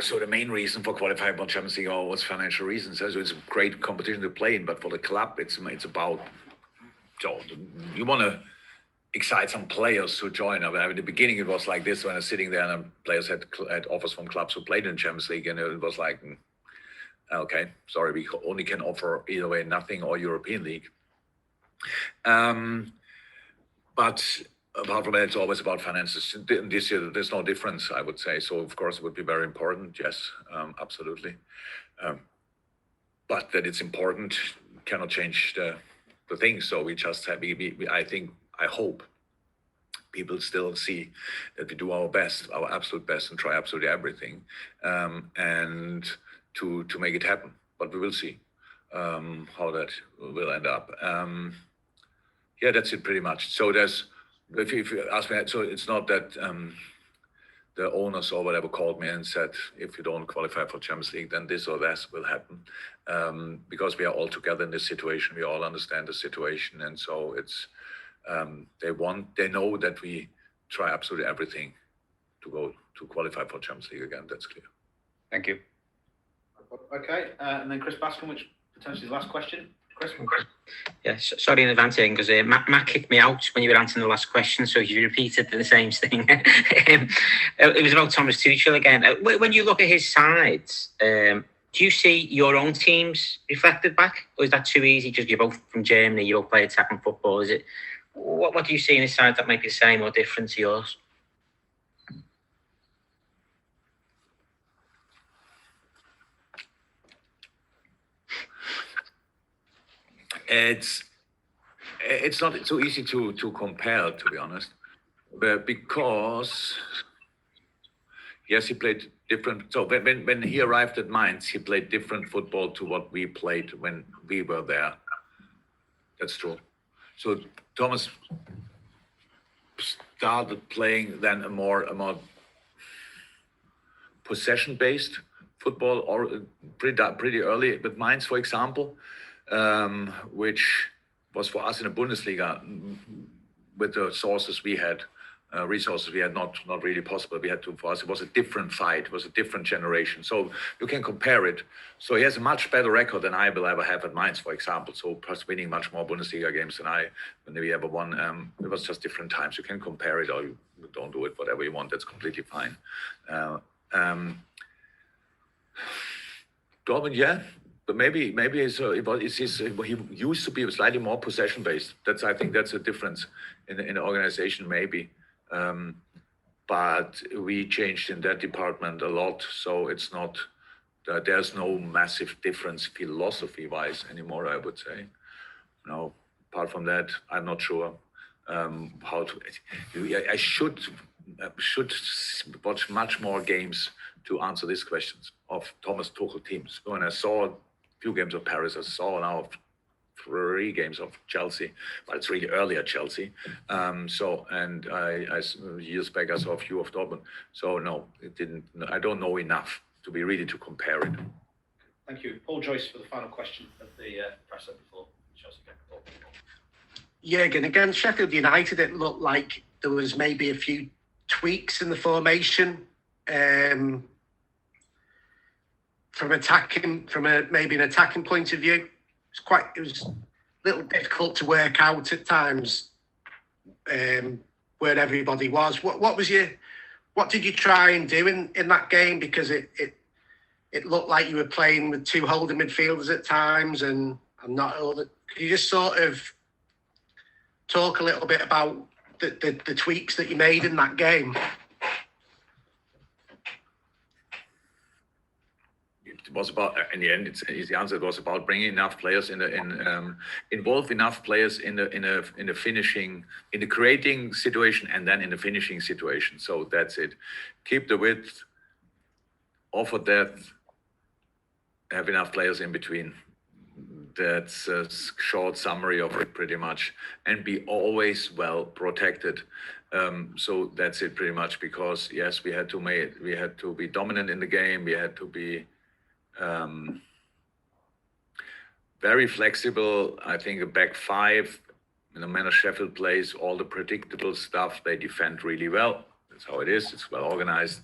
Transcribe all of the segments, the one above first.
So the main reason for qualifying for Champions League was financial reasons. So it's a great competition to play in, but for the club, it's about, so you want to excite some players to join. I mean, in the beginning, it was like this when I was sitting there and players had offers from clubs who played in Champions League, and it was like, okay, sorry, we only can offer either way nothing or European League. But apart from that, it's always about finances. This year, there's no difference, I would say. So, of course, it would be very important. Yes, absolutely. But that it's important cannot change the thing. So we just have, I hope people still see that we do our best, our absolute best, and try absolutely everything, and to make it happen. But we will see how that will end up. Yeah, that's it pretty much. So if you ask me, so it's not that the owners or whatever called me and said, if you don't qualify for Champions League, then this or that will happen. Because we are all together in this situation, we all understand the situation, and so it's they know that we try absolutely everything to qualify for Champions League again. That's clear. Thank you. Okay, and then Chris Bascom, which potentially is the last question. Chris? Yeah, sorry in advance, because Matt kicked me out when you were answering the last question, so you repeated the same thing. It was about Thomas Tuchel again. When you look at his sides, do you see your own teams reflected back, or is that too easy? Because you're both from Germany, you both play attacking football. Is it? What do you see in his side that might be the same or different to yours? It's not so easy to compare, to be honest, but because yes, he played different. So when he arrived at Mainz, he played different football to what we played when we were there. That's true. So Thomas started playing then a more possession-based football, or pretty early with Mainz, for example. Which was for us in the Bundesliga with the sources we had, resources we had, not really possible. We had to, for us, it was a different fight, it was a different generation. So you can compare it. So he has a much better record than I will ever have at Mainz, for example. So plus winning much more Bundesliga games than I, when we ever won. It was just different times. You can compare it, or you don't do it, whatever you want. That's completely fine. Dortmund, yeah. But maybe he used to be slightly more possession based. I think that's a difference in the organization, maybe. But we changed in that department a lot, so it's not there's no massive difference philosophy wise anymore, I would say. No, apart from that, I'm not sure how to. I should watch much more games to answer these questions of Thomas Tuchel teams. When I saw few games of Paris, I saw now 3 games of Chelsea, but it's really early at Chelsea. And I years back I saw a few of Dortmund. So no, it didn't. I don't know enough to be ready to compare it. Thank you, Paul Joyce, for the final question of the presser before Chelsea get the ball. Jurgen, against Sheffield United, it looked like there was maybe a few tweaks in the formation. From an attacking point of view, it was a little difficult to work out at times where everybody was. What did you try and do in that game? Because it looked like you were playing with 2 holding midfielders at times, and not all that. Could you just sort of talk a little bit about the tweaks that you made in that game? It was about, in the end, it's the answer. It was about bringing enough players involve enough players in the finishing, in the creating situation, and then in the finishing situation. So that's it. Keep the width, offer depth, have enough players in between. That's a short summary of it, pretty much, and be always well protected. So that's it, pretty much. Because yes, we had to be dominant in the game. We had to be very flexible. I think a back 5, in the manner Sheffield plays, all the predictable stuff, they defend really well. That's how it is. It's well organized.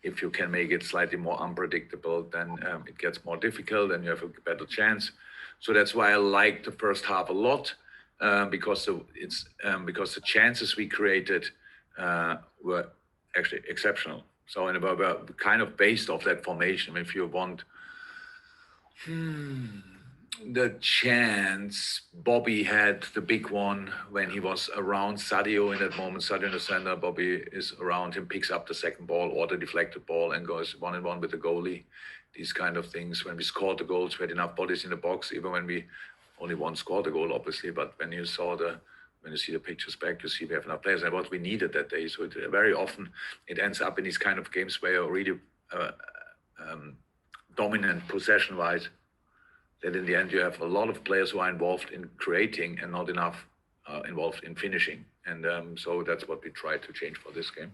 If you can make it slightly more unpredictable, then it gets more difficult and you have a better chance. So that's why I like the first half a lot, because because the chances we created were actually exceptional. So and were kind of based off that formation. If you want the chance, Bobby had the big one when he was around Sadio in that moment. Sadio in the center, Bobby is around him, picks up the second ball or the deflected ball and goes 1-on-1 with the goalie. These kind of things. When we scored the goals, we had enough bodies in the box, even when we only one scored the goal, obviously. But when you see the pictures back, you see we have enough players, and what we needed that day. So very often it ends up in these kind of games where you're really dominant possession-wise, that in the end you have a lot of players who are involved in creating and not enough involved in finishing. And so that's what we tried to change for this game.